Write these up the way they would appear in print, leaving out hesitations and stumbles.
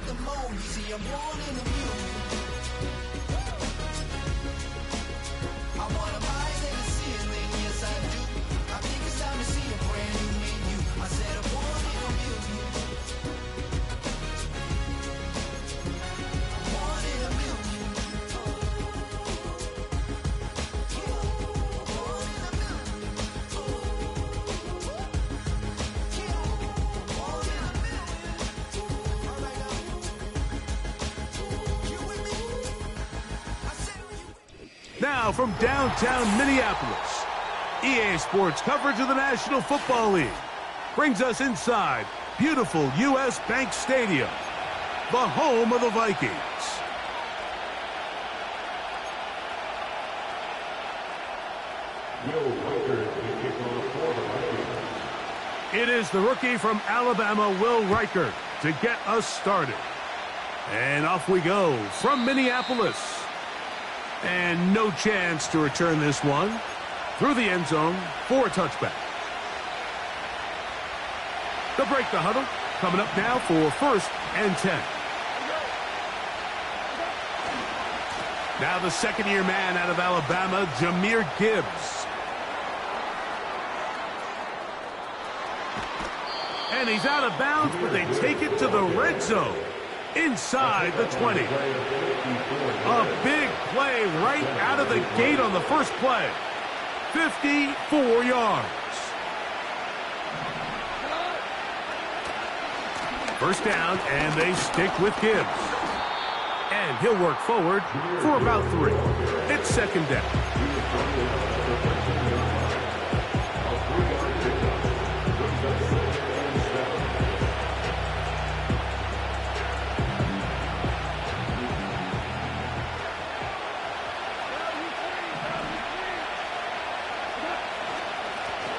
the moon. You see, I'm born in a million. I want a rise in the ceiling, yes I do. I think it's time to see a brand new menu. I said I'm born in a million. I'm born in a million. Now from downtown Minneapolis, EA Sports coverage of the National Football League brings us inside beautiful U.S. Bank Stadium, the home of the Vikings. It is the rookie from Alabama, Will Reichert, to get us started. And off we go from Minneapolis. And no chance to return this one through the end zone for a touchback. They'll break the huddle. Coming up now for 1st and 10. Now the second-year man out of Alabama, Jahmyr Gibbs. And he's out of bounds, but they take it to the red zone. Inside the 20. A big play right out of the gate on the first play. 54 yards. First down, and they stick with Gibbs. And he'll work forward for about 3. It's second down.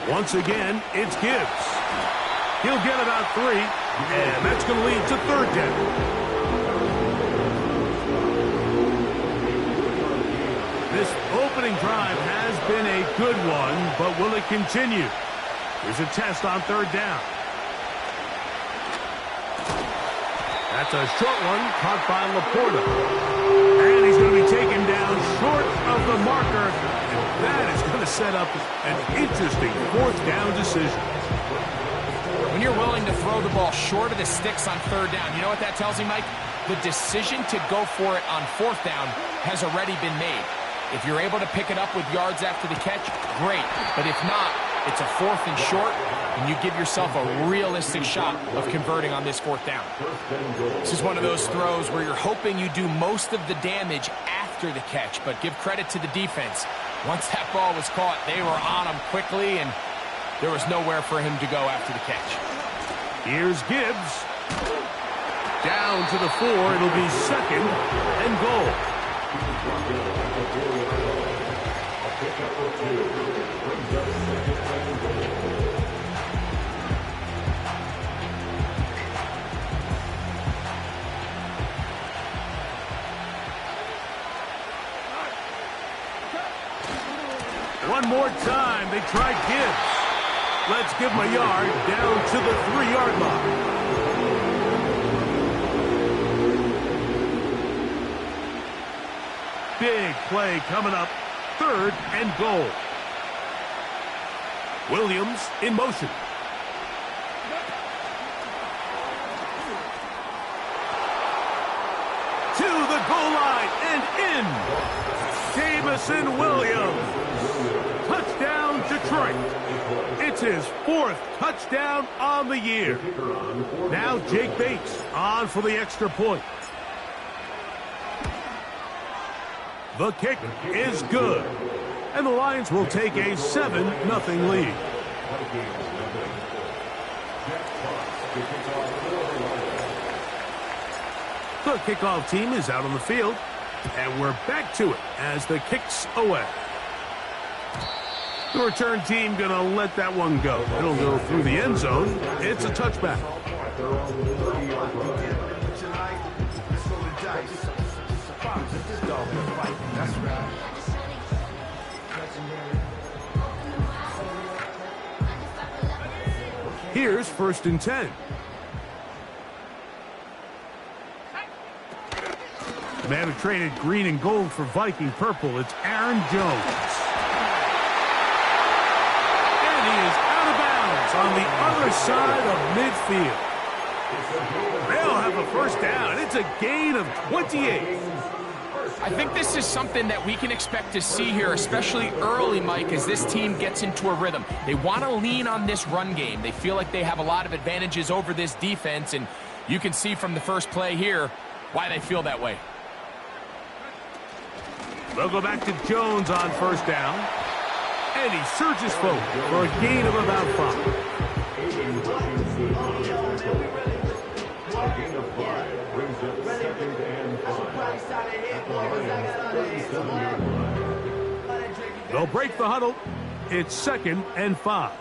Once again, it's Gibbs. He'll get about 3, and that's going to lead to 3rd down. This opening drive has been a good one, but will it continue? Here's a test on 3rd down. That's a short one, caught by Laporta. And he's going to be taken down short of the marker. And that is going to set up an interesting 4th down decision. When you're willing to throw the ball short of the sticks on 3rd down, you know what that tells me, Mike? The decision to go for it on 4th down has already been made. If you're able to pick it up with yards after the catch, great. But if not, it's a 4th and short, and you give yourself a realistic shot of converting on this 4th down. This is one of those throws where you're hoping you do most of the damage after the catch, but give credit to the defense. Once that ball was caught, they were on him quickly, and there was nowhere for him to go after the catch. Here's Gibbs. Down to the 4. It'll be 2nd and goal. One more time, they try Gibbs. Let's give him a yard down to the 3-yard line. Big play coming up, 3rd and goal. Williams in motion. To the goal line and in. Jamison Williams. Touchdown, Detroit. It's his 4th touchdown on the year. Now Jake Bates on for the extra point. The kick is good. And the Lions will take a 7-0 lead. The kickoff team is out on the field. And we're back to it as the kick's away. The return team going to let that one go. It'll go through the end zone. It's a touchback. Here's 1st and 10. Man who traded green and gold for Viking purple. It's Aaron Jones. And he is out of bounds on the other side of midfield. They'll have a first down. It's a gain of 28. I think this is something that we can expect to see here, especially early, Mike, as this team gets into a rhythm. They want to lean on this run game. They feel like they have a lot of advantages over this defense, and you can see from the first play here why they feel that way. They'll go back to Jones on first down. And he surges forward for a gain of about 5. They'll break the huddle. It's 2nd and 5.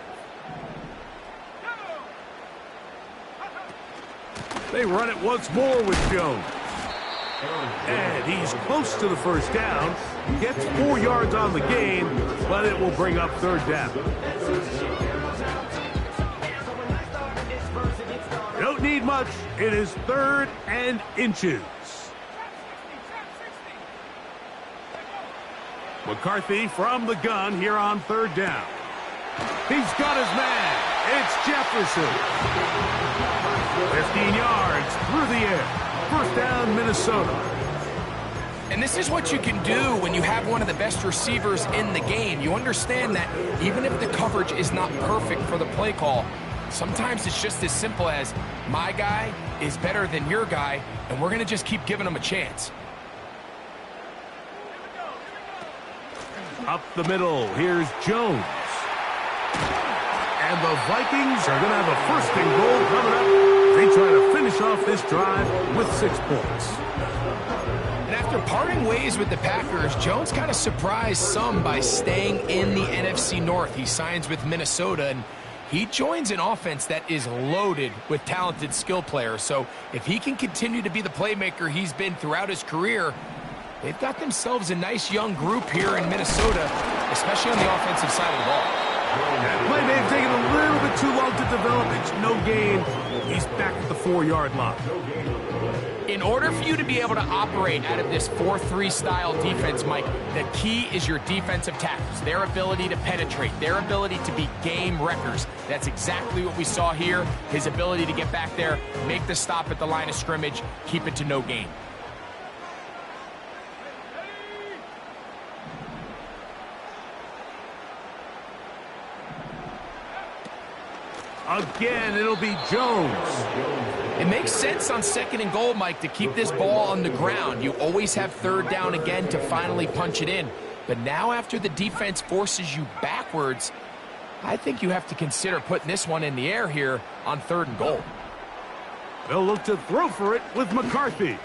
They run it once more with Jones. And he's close to the first down. Gets 4 yards on the gain, but it will bring up 3rd down. Don't need much. It is 3rd and inches. McCarthy from the gun here on 3rd down. He's got his man. It's Jefferson. 15 yards through the air. 1st down, Minnesota. And this is what you can do when you have one of the best receivers in the game. You understand that even if the coverage is not perfect for the play call, sometimes it's just as simple as my guy is better than your guy, and we're going to just keep giving him a chance. Up the middle, here's Jones. And the Vikings are going to have a 1st and goal coming up. They try to finish off this drive with 6 points. And after parting ways with the Packers, Jones kind of surprised some by staying in the NFC North. He signs with Minnesota, and he joins an offense that is loaded with talented skill players. So if he can continue to be the playmaker he's been throughout his career, they've got themselves a nice young group here in Minnesota, especially on the offensive side of the ball. That play may have taken a little bit too long to develop. It's no gain. He's back at the 4-yard line. In order for you to be able to operate out of this 4-3 style defense, Mike, the key is your defensive tackles, their ability to penetrate, their ability to be game wreckers. That's exactly what we saw here, his ability to get back there, make the stop at the line of scrimmage, keep it to no gain. Again, it'll be Jones. It makes sense on 2nd and goal, Mike, to keep this ball on the ground. You always have 3rd down again to finally punch it in. But now after the defense forces you backwards, I think you have to consider putting this one in the air here on 3rd and goal. They'll look to throw for it with McCarthy.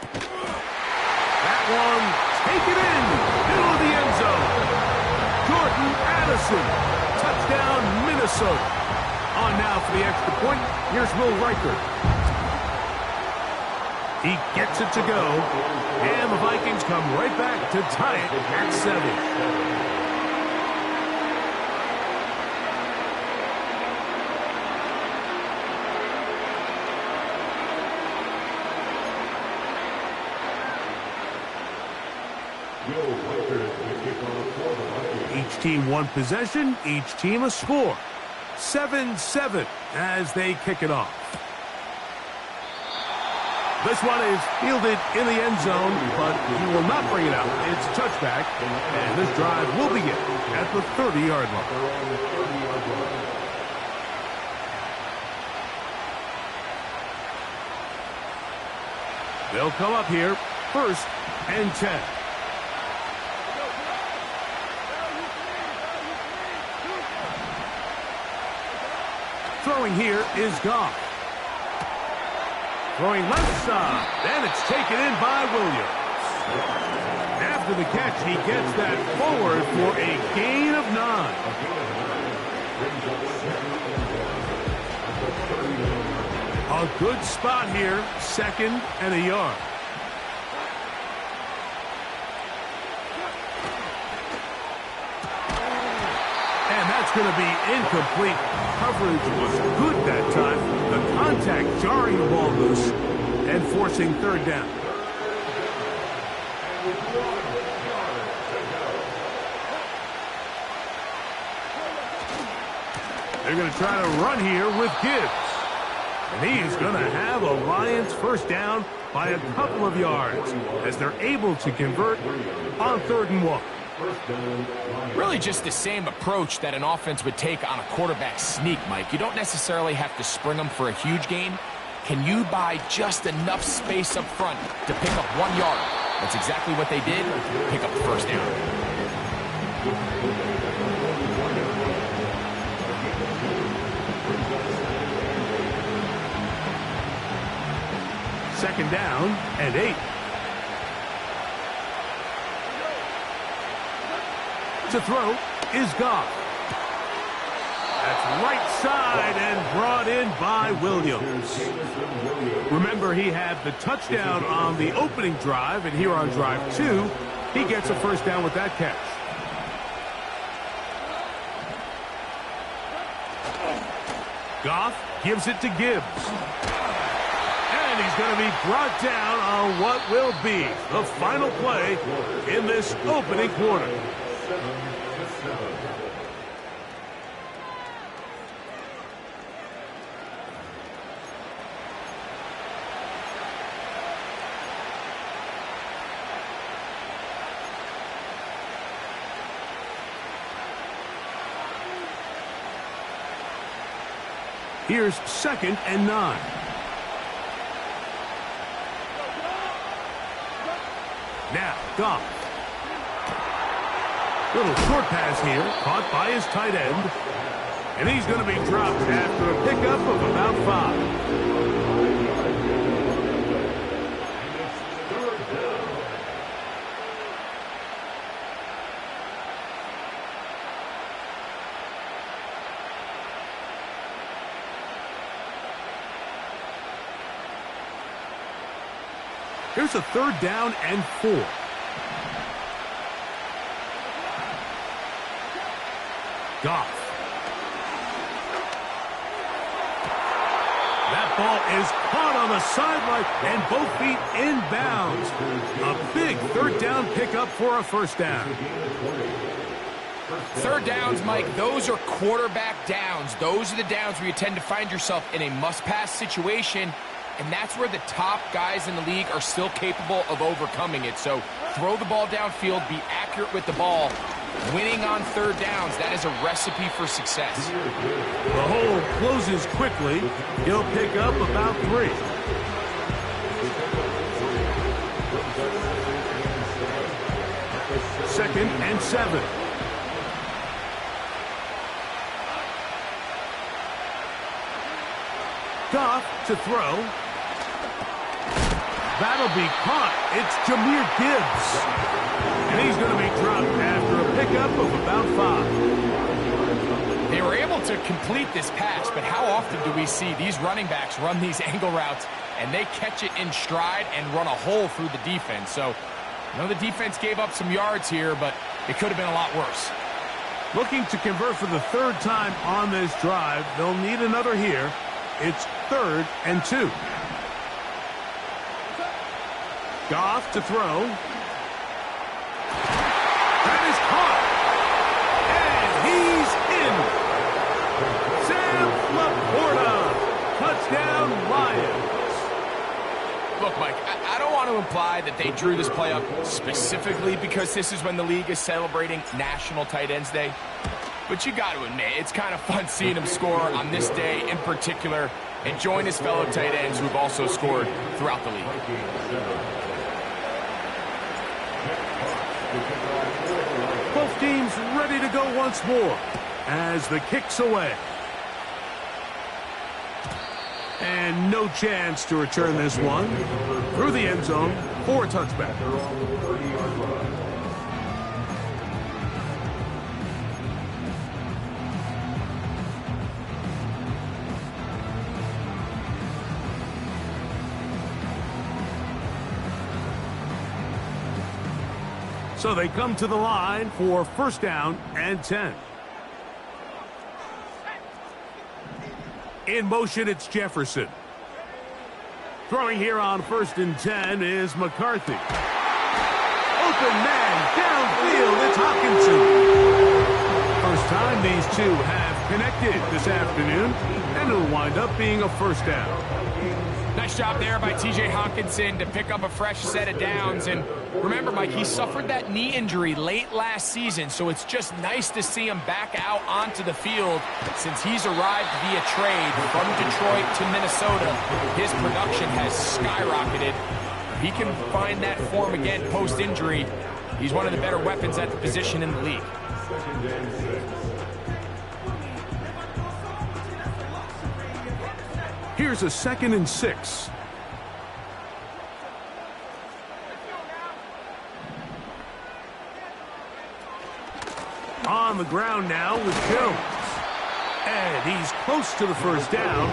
That one, take it in, middle of the end zone. Jordan Addison, touchdown Minnesota. On now for the extra point, here's Will Riker. He gets it to go, and the Vikings come right back to tie it at 7. Each team 1 possession, each team a score. 7-7 as they kick it off. This one is fielded in the end zone, but he will not bring it out. It's a touchback, and this drive will begin at the 30-yard line. They'll come up here, 1st and 10. Throwing here is Goff. Throwing left side, and it's taken in by Williams. After the catch, he gets that forward for a gain of 9. A good spot here, 2nd and a yard. And that's going to be incomplete. Coverage was good that time. The contact jarring the ball loose and forcing 3rd down. They're going to try to run here with Gibbs. And he's going to have a Lions first down by a couple of yards as they're able to convert on 3rd and 1. Really just the same approach that an offense would take on a quarterback sneak, Mike. You don't necessarily have to spring them for a huge gain. Can you buy just enough space up front to pick up 1 yard? That's exactly what they did. Pick up the first down. 2nd down and 8. To throw is Goff. That's right side and brought in by Williams. Remember, he had the touchdown on the opening drive, and here on drive 2, he gets a first down with that catch. Goff gives it to Gibbs. And he's going to be brought down on what will be the final play in this opening quarter. Here's 2nd and 9. Now, Goff. Little short pass here, caught by his tight end. And he's going to be dropped after a pickup of about 5. Here's a 3rd down and 4. Goff. That ball is caught on the sideline and both feet inbounds. A big 3rd down pickup for a first down. 3rd downs, Mike, those are quarterback downs. Those are the downs where you tend to find yourself in a must-pass situation. And that's where the top guys in the league are still capable of overcoming it. So throw the ball downfield, be accurate with the ball. Winning on 3rd downs, that is a recipe for success. The hole closes quickly. He'll pick up about 3. Second and 7. Goff to throw. That'll be caught. It's Jahmyr Gibbs. And he's going to be dropped after a pickup of about 5. They were able to complete this pass, but how often do we see these running backs run these angle routes and they catch it in stride and run a hole through the defense? So, I know the defense gave up some yards here, but it could have been a lot worse. Looking to convert for the 3rd time on this drive. They'll need another here. It's 3rd and 2. Goff to throw. That is caught. And he's in. Sam Laporta. Touchdown Lions. Look, Mike, I don't want to imply that they drew this play up specifically because this is when the league is celebrating National Tight Ends Day. But you got to admit, it's kind of fun seeing him score on this day in particular and join his fellow tight ends who have also scored throughout the league. Both teams ready to go once more as the kick's away. And no chance to return this one through the end zone for a touchback. So they come to the line for first down and 10. In motion, it's Jefferson. Throwing here on 1st and 10 is McCarthy. open man downfield. It's Hawkinson. First time these two have connected this afternoon, and it'll wind up being a first down. Nice job there by T.J. Hawkinson to pick up a fresh set of downs. And remember, Mike, he suffered that knee injury late last season, so it's just nice to see him back out onto the field since he's arrived via trade from Detroit to Minnesota. His production has skyrocketed. If he can find that form again post-injury, he's one of the better weapons at the position in the league. Here's a 2nd and 6. On the ground now with Jones. And he's close to the first down.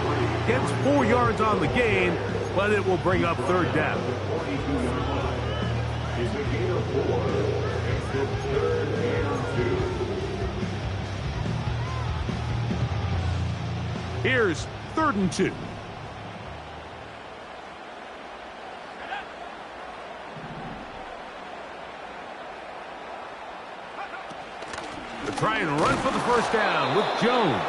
Gets 4 yards on the gain, but it will bring up 3rd down. Here's 3rd and 2. They're trying to run for the first down with Jones.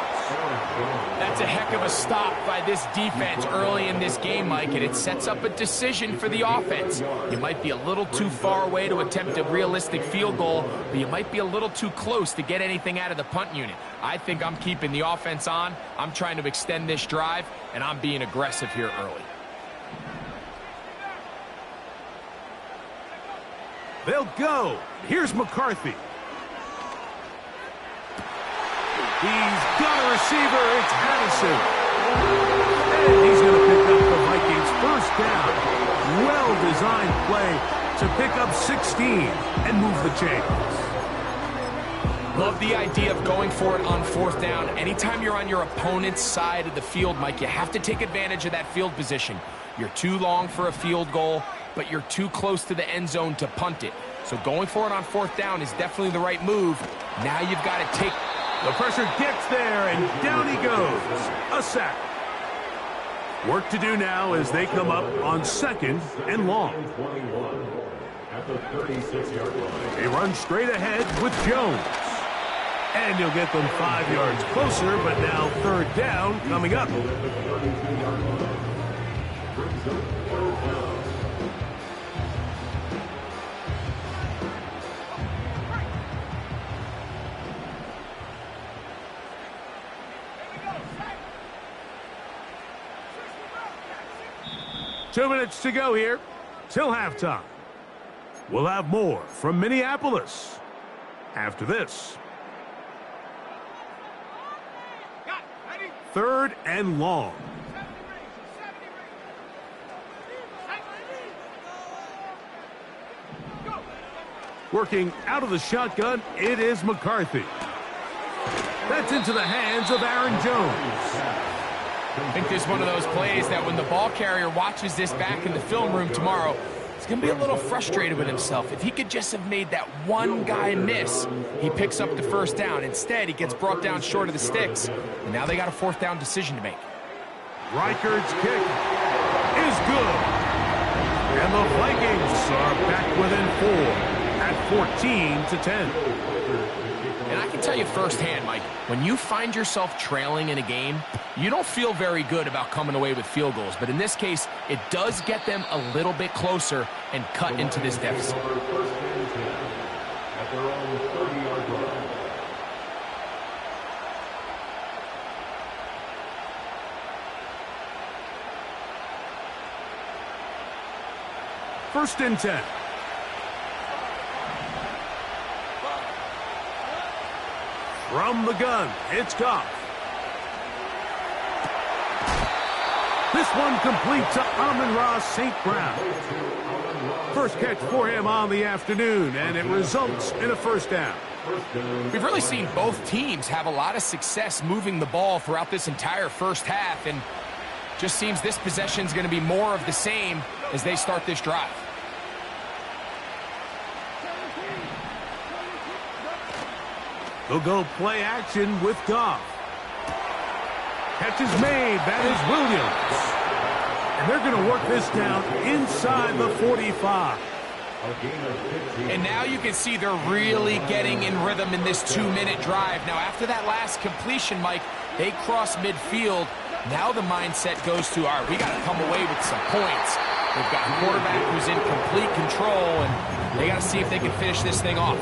That's a heck of a stop by this defense early in this game, Mike, and it sets up a decision for the offense. You might be a little too far away to attempt a realistic field goal, but you might be a little too close to get anything out of the punt unit. I think I'm keeping the offense on. I'm trying to extend this drive, and I'm being aggressive here early. They'll go. Here's McCarthy. He's got a receiver. It's Addison. And he's going to pick up the Vikings' first down. Well-designed play to pick up 16 and move the chains. Love the idea of going for it on 4th down. Anytime you're on your opponent's side of the field, Mike, you have to take advantage of that field position. You're too long for a field goal, but you're too close to the end zone to punt it. So going for it on 4th down is definitely the right move. Now you've got to take... The pressure gets there, and down he goes. A sack. Work to do now as they come up on 2nd and long. They run straight ahead with Jones. And he'll get them 5 yards closer, but now 3rd down coming up. 2 minutes to go here till halftime. We'll have more from Minneapolis after this. 3rd and long. Working out of the shotgun, it is McCarthy. That's into the hands of Aaron Jones. I think this is one of those plays that when the ball carrier watches this back in the film room tomorrow, he's going to be a little frustrated with himself. If he could just have made that one guy miss, he picks up the first down. Instead, he gets brought down short of the sticks, and now they got a 4th down decision to make. Reichard's kick is good. And the Vikings are back within 4 at 14-10. And I can tell you firsthand, Mike, when you find yourself trailing in a game, you don't feel very good about coming away with field goals. But in this case, it does get them a little bit closer and cut into this deficit. First and 10. From the gun, it's Goff. This one complete to Amon-Ra St. Brown. First catch for him on the afternoon, and it results in a first down. We've really seen both teams have a lot of success moving the ball throughout this entire first half, and just seems this possession is going to be more of the same as they start this drive. They'll go play action with Goff. Catch is made. That is Williams. And they're going to work this down inside the 45. And now you can see they're really getting in rhythm in this 2-minute drive. Now, after that last completion, Mike, they cross midfield. Now the mindset goes to, all right, we got to come away with some points. They've got a quarterback who's in complete control, and they got to see if they can finish this thing off.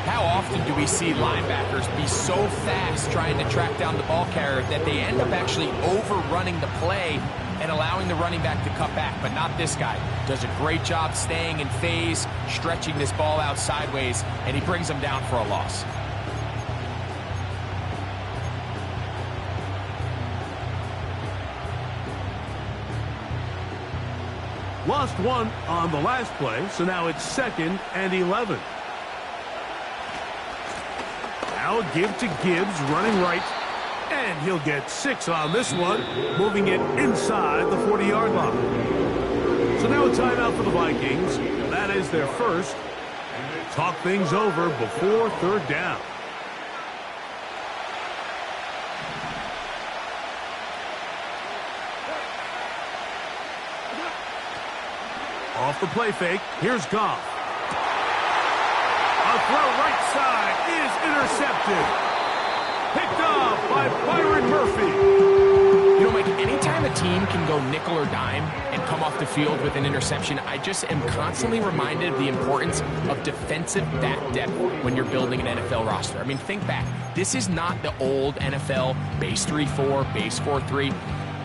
How often do we see linebackers be so fast trying to track down the ball carrier that they end up actually overrunning the play and allowing the running back to cut back? But not this guy. Does a great job staying in phase, stretching this ball out sideways, and he brings them down for a loss. Lost one on the last play, so now it's 2nd and 11. Now a give to Gibbs, running right, and he'll get 6 on this one, moving it inside the 40-yard line. So now a timeout for the Vikings. That is their first. Talk things over before 3rd down. Off the play fake, here's Goff. A throw right side is intercepted. Picked off by Byron Murphy. You know, Mike, anytime a team can go nickel or dime and come off the field with an interception, I just am constantly reminded of the importance of defensive back depth when you're building an NFL roster. I mean, think back. This is not the old NFL base 3-4, base 4-3.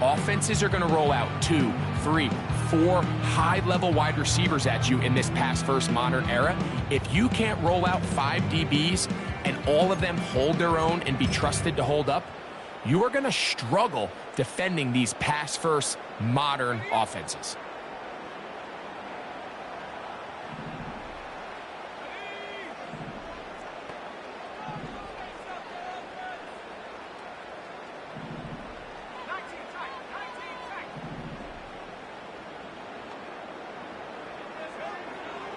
Offenses are going to roll out 2, 3, 4 high-level wide receivers at you in this pass-first modern era. If you can't roll out 5 DBs and all of them hold their own and be trusted to hold up, you are going to struggle defending these pass-first modern offenses.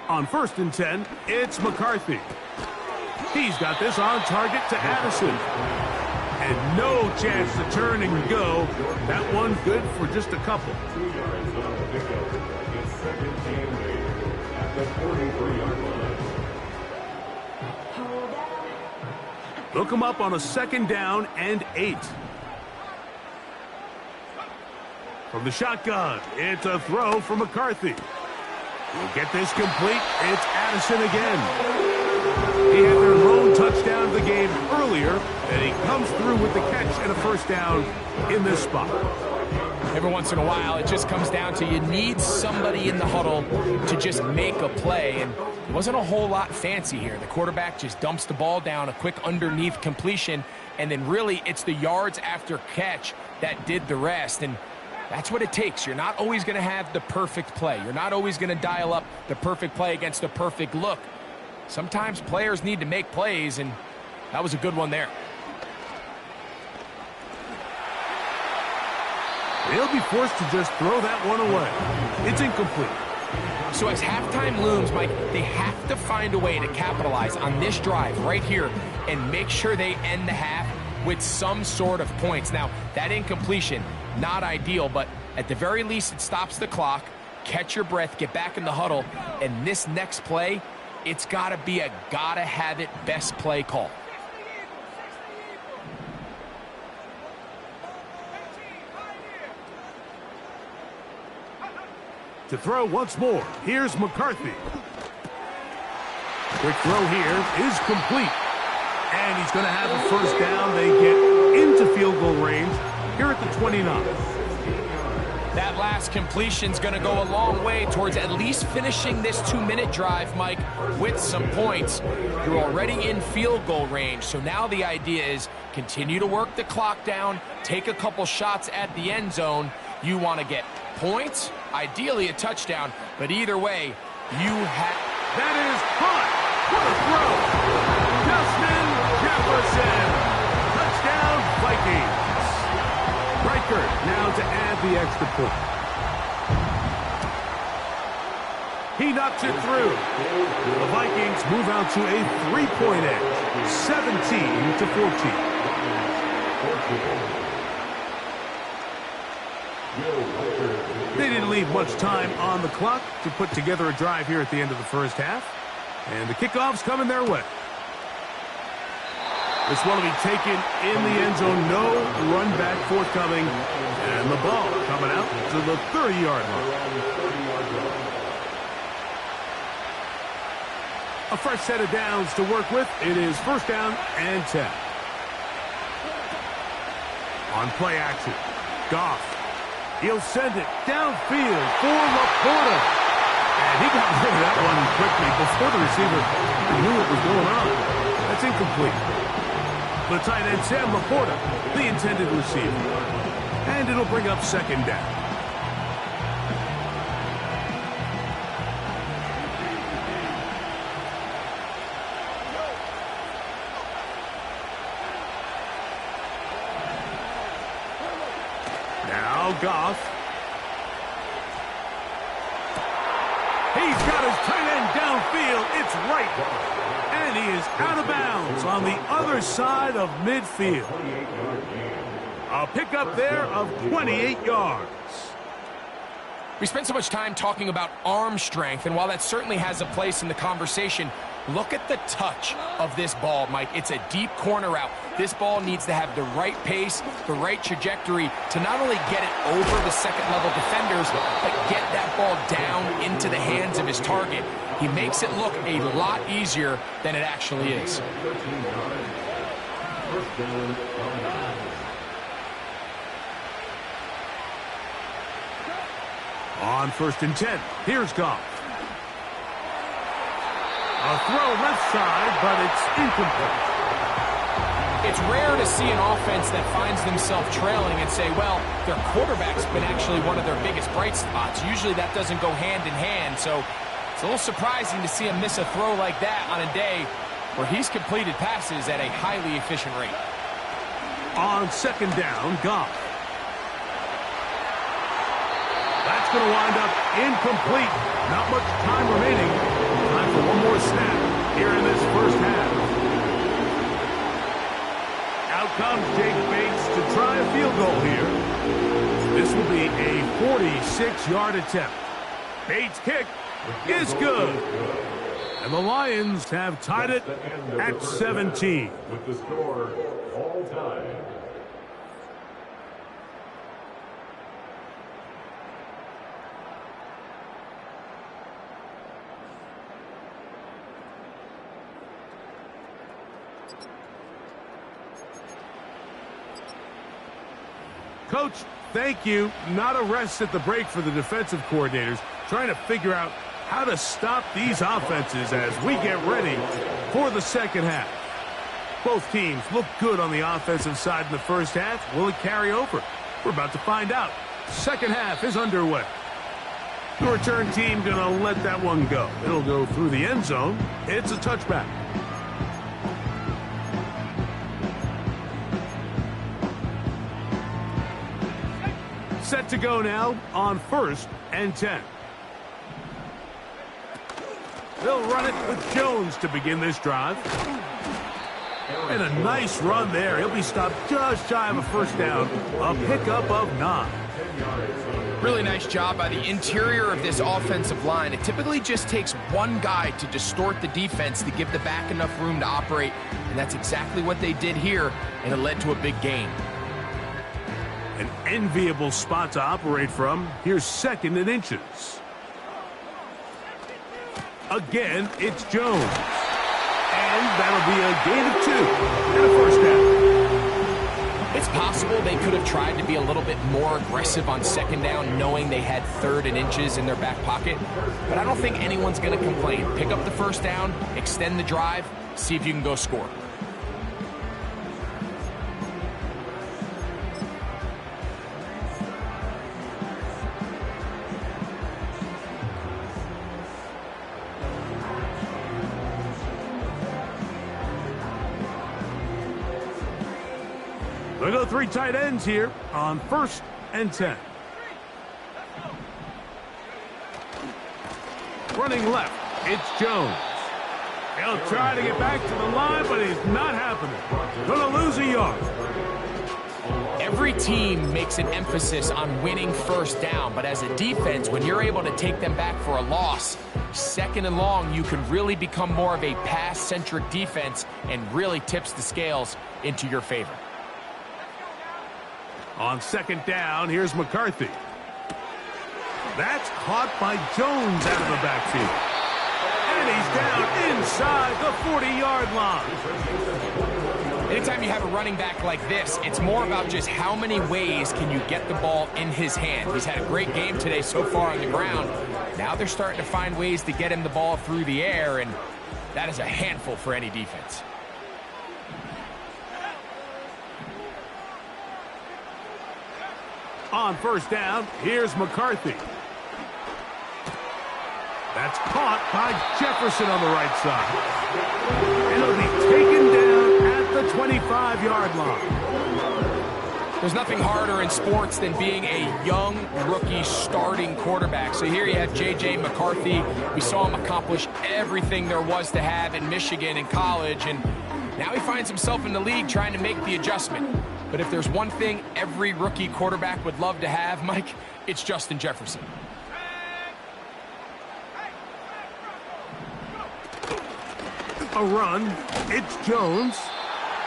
On 1st and 10, it's McCarthy. He's got this on target to Addison. And no chance to turn and go. That one good for just a couple. Look him up on a 2nd down and 8. From the shotgun, it's a throw for McCarthy. We'll get this complete. It's Addison again. He had their lone touchdown of the game earlier, and he comes through with the catch and a 1st down in this spot. Every once in a while, it just comes down to you need somebody in the huddle to just make a play, and it wasn't a whole lot fancy here. The quarterback just dumps the ball down, a quick underneath completion, and then really it's the yards after catch that did the rest. And that's what it takes. You're not always going to have the perfect play. You're not always going to dial up the perfect play against the perfect look. Sometimes players need to make plays, and that was a good one there. They'll be forced to just throw that one away. It's incomplete. So as halftime looms, Mike, they have to find a way to capitalize on this drive right here and make sure they end the half with some sort of points. Now, that incompletion, not ideal, but at the very least it stops the clock. Catch your breath, get back in the huddle, and this next play, it's got to be a gotta-have-it best play call. To throw once more, here's McCarthy. Quick throw here is complete. And he's going to have a 1st down. They get into field goal range here at the 29. That last completion's going to go a long way towards at least finishing this 2-minute drive, Mike, with some points. You're already in field goal range, so now the idea is continue to work the clock down, take a couple shots at the end zone. You want to get points, ideally a touchdown, but either way, you have... That is caught. What a throw. Justin Jefferson. Touchdown, Vikings. Riker now to add the extra point. He knocks it through. The Vikings move out to a 3-point edge, 17-14. They didn't leave much time on the clock to put together a drive here at the end of the first half. And the kickoff's coming their way. This one will be taken in the end zone. No run back forthcoming. And the ball coming out to the 30-yard line. A fresh set of downs to work with. It is first down and 10. On play action, Goff. He'll send it downfield for Laporta. And he got rid of that one quickly before the receiver knew what was going on. That's incomplete. The tight end, Sam Laporta, the intended receiver. And it'll bring up second down. Now Goff. He's got his tight end downfield. It's right. And he is out of bounds on the other side of midfield. A pickup there of 28 yards. We spent so much time talking about arm strength, and while that certainly has a place in the conversation, look at the touch of this ball, Mike. It's a deep corner route. This ball needs to have the right pace, the right trajectory to not only get it over the second-level defenders, but get that ball down into the hands of his target. He makes it look a lot easier than it actually is. On first and 10, here's Goff. A throw left side, but it's incomplete. It's rare to see an offense that finds themselves trailing and say, well, their quarterback's been actually one of their biggest bright spots. Usually that doesn't go hand in hand, so it's a little surprising to see him miss a throw like that on a day where he's completed passes at a highly efficient rate. On second down, Goff. That's going to wind up incomplete. Not much time remaining. Time for one more snap here in this first half. Out comes Jake Bates to try a field goal here. This will be a 46-yard attempt. Bates' kick is good. And the Lions have tied it at 17. With the score all time. Coach, thank you. Not a rest at the break for the defensive coordinators, trying to figure out how to stop these offenses as we get ready for the second half. Both teams look good on the offensive side in the first half. Will it carry over? We're about to find out. Second half is underway. The return team going to let that one go. It'll go through the end zone. It's a touchback. Set to go now on first and 10. They'll run it with Jones to begin this drive. And a nice run there. He'll be stopped just shy of a first down. A pickup of 9. Really nice job by the interior of this offensive line. It typically just takes one guy to distort the defense to give the back enough room to operate. And that's exactly what they did here, and it led to a big gain. An enviable spot to operate from. Here's second and inches. Again, it's Jones. And that'll be a gain of 2 and a first down. It's possible they could have tried to be a little bit more aggressive on second down, knowing they had third and inches in their back pocket. But I don't think anyone's going to complain. Pick up the first down, extend the drive, see if you can go score. We'll go 3 tight ends here on first and 10. Running left, it's Jones. He'll try to get back to the line, but he's not happening. Gonna lose a yard. Every team makes an emphasis on winning first down, but as a defense, when you're able to take them back for a loss, second and long, you can really become more of a pass-centric defense and really tips the scales into your favor. On second down, here's McCarthy. That's caught by Jones out of the backfield. And he's down inside the 40-yard line. Anytime you have a running back like this, it's more about just how many ways can you get the ball in his hand. He's had a great game today so far on the ground. Now they're starting to find ways to get him the ball through the air, and that is a handful for any defense. On first down, here's McCarthy. That's caught by Jefferson on the right side. And it'll be taken down at the 25-yard line. There's nothing harder in sports than being a young rookie starting quarterback. So here you have J.J. McCarthy. We saw him accomplish everything there was to have in Michigan in college, and now he finds himself in the league trying to make the adjustment. But if there's one thing every rookie quarterback would love to have, Mike, it's Justin Jefferson. A run. It's Jones.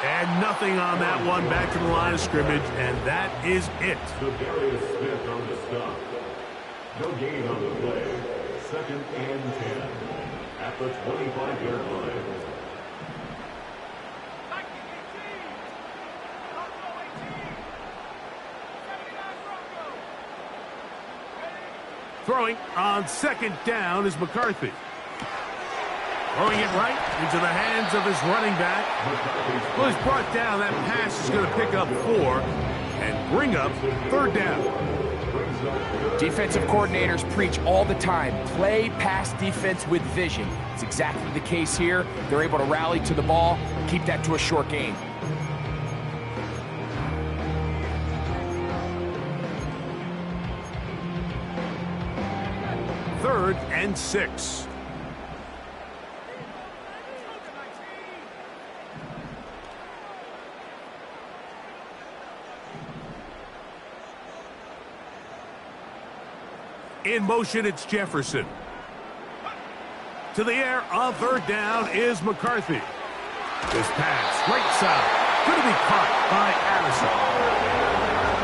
And nothing on that one. Back to the line of scrimmage, and that is it. So Darius Smith on the stop. No gain on the play. 2nd and 10 at the 25-yard line. Throwing on second down is McCarthy. Throwing it right into the hands of his running back. Well, he's brought down. That pass is going to pick up 4 and bring up 3rd down. Defensive coordinators preach all the time, play pass defense with vision. It's exactly the case here. They're able to rally to the ball, keep that to a short gain. Third and 6. In motion, it's Jefferson. To the air on 3rd down is McCarthy. This pass, right side, going to be caught by Addison.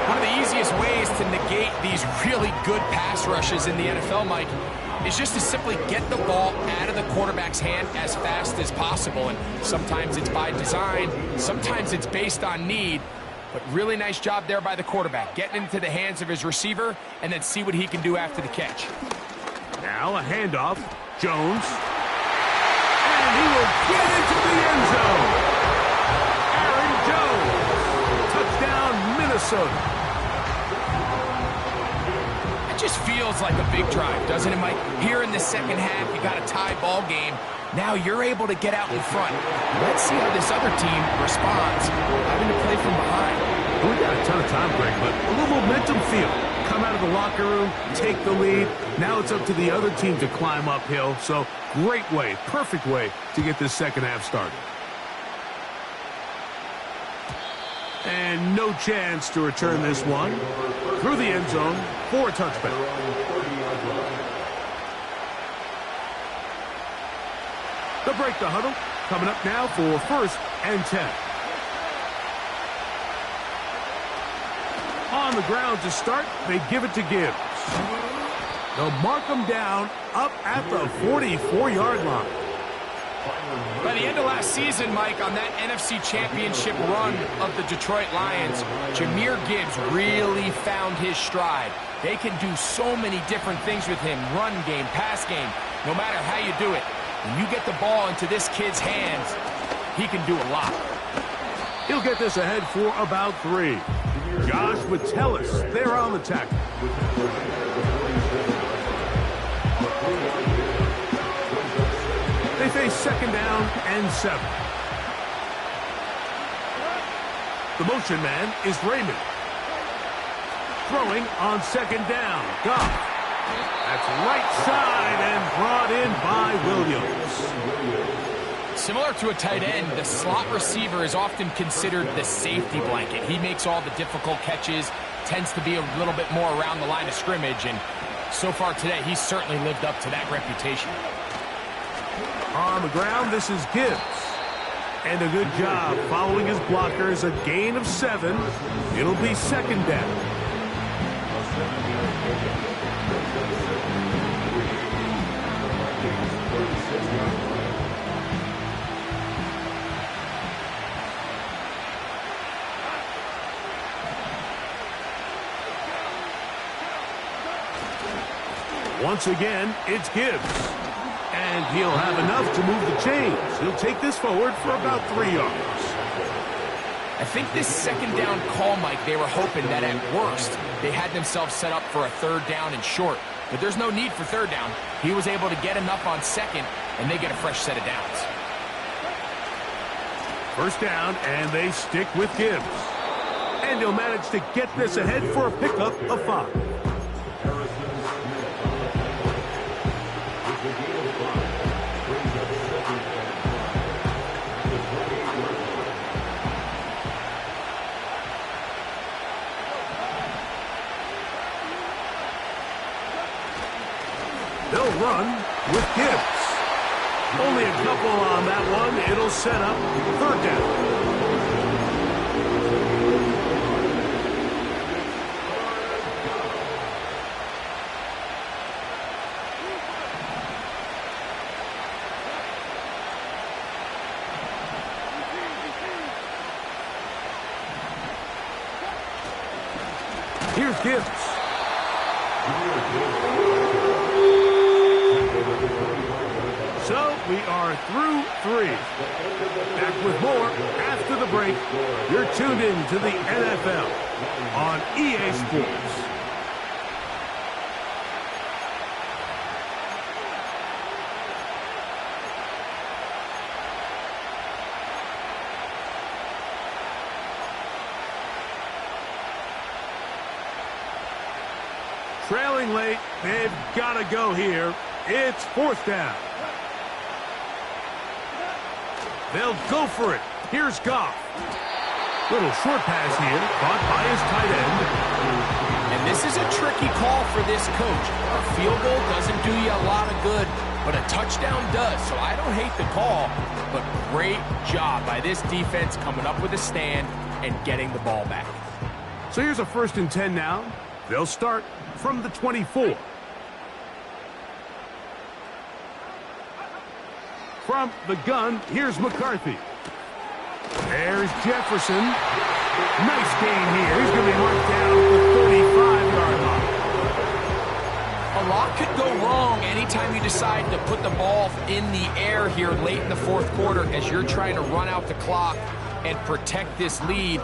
One of the easiest ways to negate these really good pass rushes in the NFL, Mike, is just to simply get the ball out of the quarterback's hand as fast as possible. And sometimes it's by design, sometimes it's based on need. But really nice job there by the quarterback, getting into the hands of his receiver and then see what he can do after the catch. Now a handoff. Jones. And he will get into the end zone. Aaron Jones. Touchdown, Minnesota. It just feels like a big drive, doesn't it, Mike? Here in the second half, you got a tie ball game. Now you're able to get out in front. Let's see how this other team responds, having to play from behind. We got a ton of time, Greg, but a little momentum feel. Come out of the locker room, take the lead. Now it's up to the other team to climb uphill. So great way, perfect way to get this second half started. And no chance to return this one. Through the end zone for a touchback. They'll break the huddle. Coming up now for 1st and 10. On the ground to start, they give it to Gibbs. They'll mark him down up at the 44-yard line. By the end of last season, Mike, on that NFC Championship run of the Detroit Lions, Jahmyr Gibbs really found his stride. They can do so many different things with him, run game, pass game, no matter how you do it. When you get the ball into this kid's hands, he can do a lot. He'll get this ahead for about 3. Josh Metellus there on the tackle. They face 2nd down and 7. The motion man is Raymond. Throwing on 2nd down. Goff. That's right side and brought in by Williams. Similar to a tight end, the slot receiver is often considered the safety blanket. He makes all the difficult catches, tends to be a little bit more around the line of scrimmage, and so far today, he's certainly lived up to that reputation. On the ground, this is Gibbs. And a good job following his blockers, a gain of 7. It'll be second down. Once again, it's Gibbs. And he'll have enough to move the chains. He'll take this forward for about 3 yards. I think this second down call, Mike, they were hoping that at worst, they had themselves set up for a third down and short. But there's no need for third down. He was able to get enough on second, and they get a fresh set of downs. First down, and they stick with Gibbs. And he'll manage to get this ahead for a pickup of 5. They'll run with Gibbs. Only a couple on that one. It'll set up third down. Here's Gibbs. So we are through 3. Back with more after the break. You're tuned in to the NFL on EA Sports. Trailing late, they've got to go here. It's fourth down. They'll go for it. Here's Goff. Little short pass here, caught by his tight end. And this is a tricky call for this coach. A field goal doesn't do you a lot of good, but a touchdown does. So I don't hate the call, but great job by this defense coming up with a stand and getting the ball back. So here's a 1st and 10 now. They'll start from the 24. From the gun, here's McCarthy. There's Jefferson. Nice gain here. He's going to be marked down at the 35-yard line. A lot could go wrong anytime you decide to put the ball in the air here late in the fourth quarter as you're trying to run out the clock and protect this lead.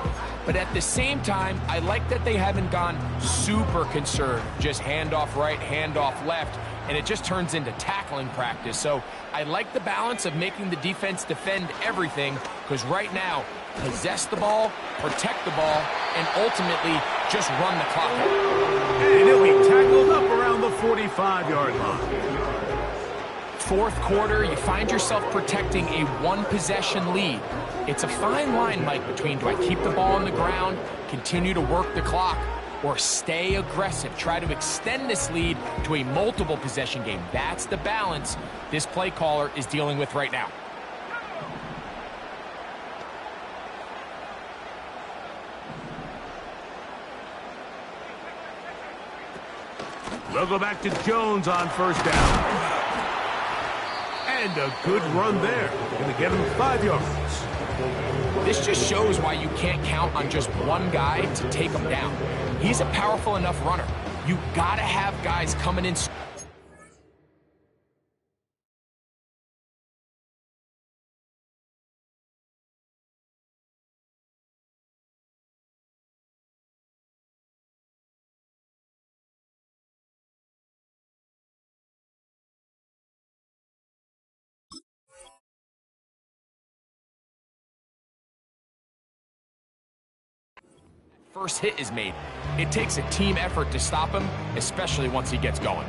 But at the same time, I like that they haven't gone super conserved. Just handoff right, handoff left, and it just turns into tackling practice. So I like the balance of making the defense defend everything, because right now, possess the ball, protect the ball, and ultimately just run the clock out. And he'll be tackled up around the 45-yard line. Fourth quarter, you find yourself protecting a one-possession lead. It's a fine line, Mike, between do I keep the ball on the ground, continue to work the clock, or stay aggressive, try to extend this lead to a multiple possession game. That's the balance this play caller is dealing with right now. They'll go back to Jones on first down. And a good run there. Going to get him 5 yards. This just shows why you can't count on just one guy to take him down. He's a powerful enough runner. You got to have guys coming in. First hit is made. It takes a team effort to stop him, especially once he gets going.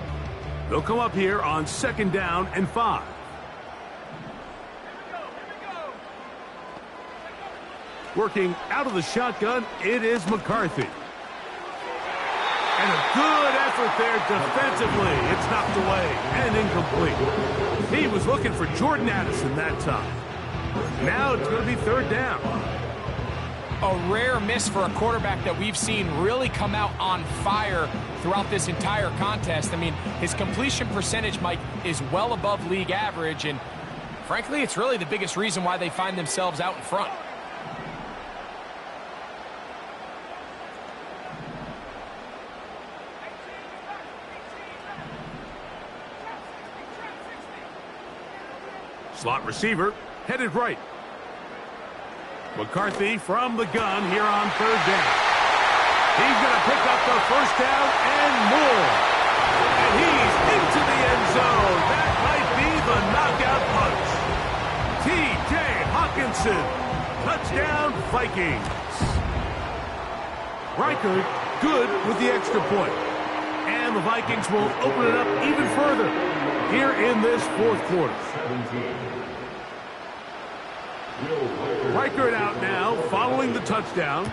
They'll come up here on 2nd down and 5. Working out of the shotgun, it is McCarthy. And a good effort there defensively. It's knocked away and incomplete. He was looking for Jordan Addison that time. Now it's going to be third down. A rare miss for a quarterback that we've seen really come out on fire throughout this entire contest. I mean, his completion percentage, Mike, is well above league average, and frankly, it's really the biggest reason why they find themselves out in front. Slot receiver, headed right. McCarthy from the gun here on third down. He's going to pick up the first down and more. And he's into the end zone. That might be the knockout punch. T.J. Hawkinson, touchdown Vikings. Riker good with the extra point. And the Vikings will open it up even further here in this fourth quarter. Riker out now, following the touchdown,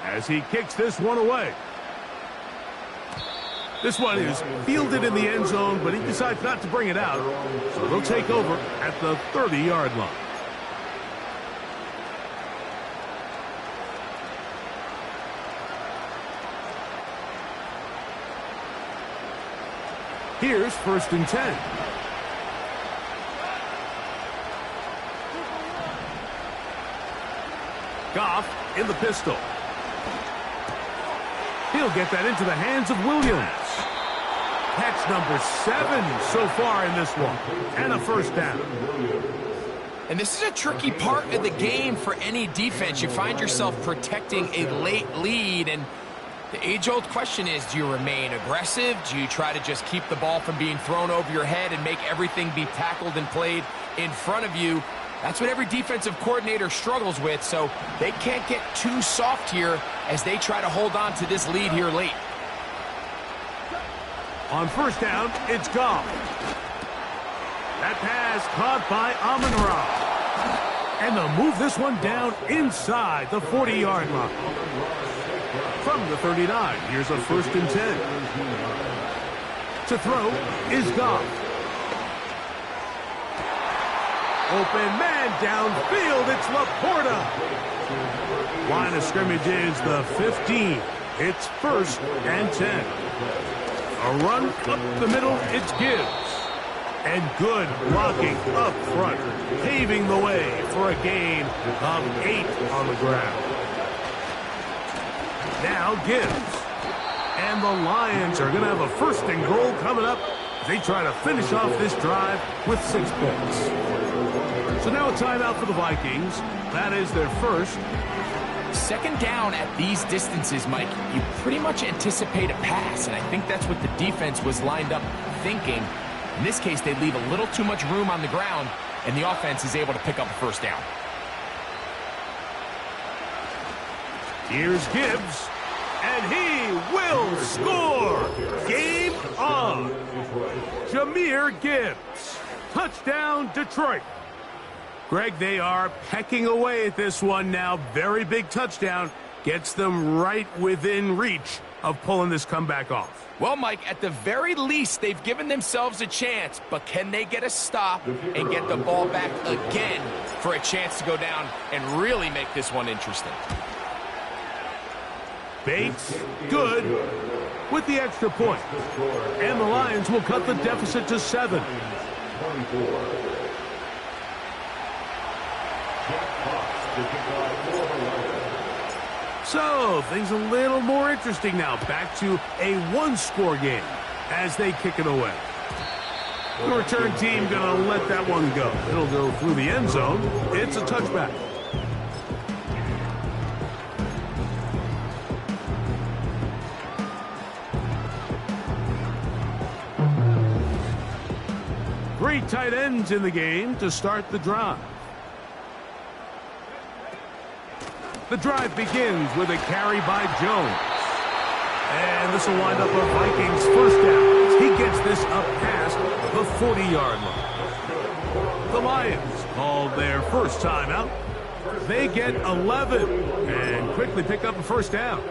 as he kicks this one away. This one is fielded in the end zone, but he decides not to bring it out, so they'll take over at the 30-yard line. Here's 1st and 10. Goff in the pistol. He'll get that into the hands of Williams. Catch number 7 so far in this one. And a first down. And this is a tricky part of the game for any defense. You find yourself protecting a late lead, and the age-old question is, do you remain aggressive? Do you try to just keep the ball from being thrown over your head and make everything be tackled and played in front of you? That's what every defensive coordinator struggles with, so they can't get too soft here as they try to hold on to this lead here late. On first down, it's Goff. That pass caught by Amon-Ra. And they'll move this one down inside the 40-yard line. From the 39, here's a 1st and 10. To throw is Goff. Open man downfield, it's Laporta. Line of scrimmage is the 15. It's 1st and 10. A run up the middle, it's Gibbs. And good blocking up front, paving the way for a gain of 8 on the ground. Now Gibbs. And the Lions are going to have a 1st and goal coming up. They try to finish off this drive with 6 points. So now a timeout for the Vikings. That is their first. 2nd down at these distances, Mike, you pretty much anticipate a pass, and I think that's what the defense was lined up thinking. In this case, they leave a little too much room on the ground, and the offense is able to pick up a 1st down. Here's Gibbs, and he will score. Game on. Jahmyr Gibbs. Touchdown, Detroit. Greg, they are pecking away at this one now. Very big touchdown. Gets them right within reach of pulling this comeback off. Well, Mike, at the very least, they've given themselves a chance, but can they get a stop and get the ball back again for a chance to go down and really make this one interesting? Bates, good, with the extra point. And the Lions will cut the deficit to 7. So, things a little more interesting now. Back to a 1-score game as they kick it away. The return team going to let that one go. It'll go through the end zone. It's a touchback. Three tight ends in the game to start the drive. The drive begins with a carry by Jones. And this will wind up a Vikings 1st down. He gets this up past the 40-yard line. The Lions called their first timeout. They get 11 and quickly pick up a first down.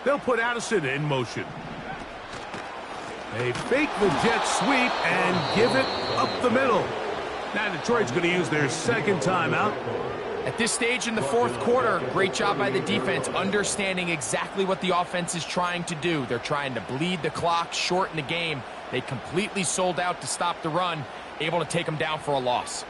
They'll put Addison in motion. They fake the jet sweep and give it up the middle. Now Detroit's going to use their second timeout. At this stage in the fourth quarter, great job by the defense understanding exactly what the offense is trying to do. They're trying to bleed the clock, shorten the game. They completely sold out to stop the run, able to take them down for a loss.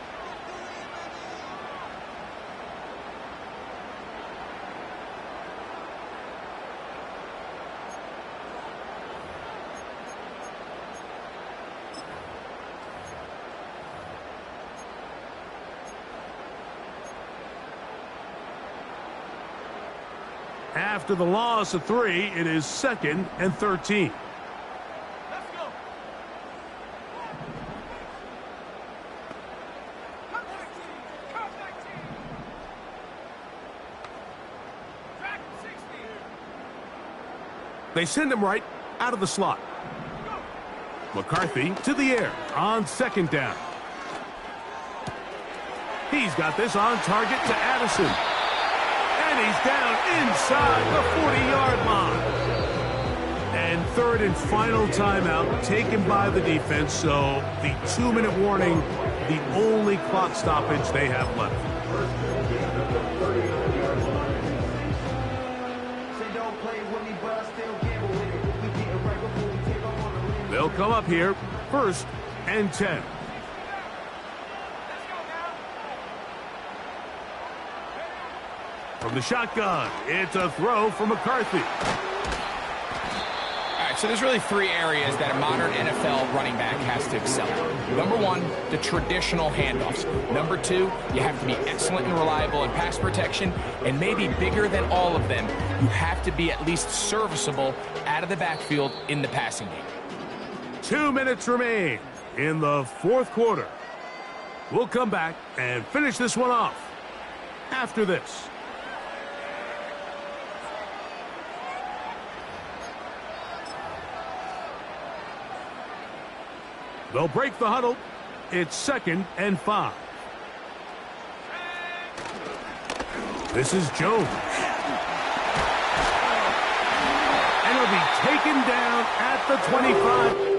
After the loss of 3, it is 2nd and 13. Let's go. They send him right out of the slot. McCarthy to the air on 2nd down. He's got this on target to Addison. And he's down inside the 40-yard line. And third and final timeout taken by the defense, so the 2-minute warning, the only clock stoppage they have left. They'll come up here, 1st and 10. From the shotgun, it's a throw for McCarthy. All right, so there's really 3 areas that a modern NFL running back has to excel in. Number 1, the traditional handoffs. Number 2, you have to be excellent and reliable in pass protection. And maybe bigger than all of them, you have to be at least serviceable out of the backfield in the passing game. 2 minutes remain in the fourth quarter. We'll come back and finish this one off after this. They'll break the huddle. It's 2nd and 5. This is Jones. And he'll be taken down at the 25.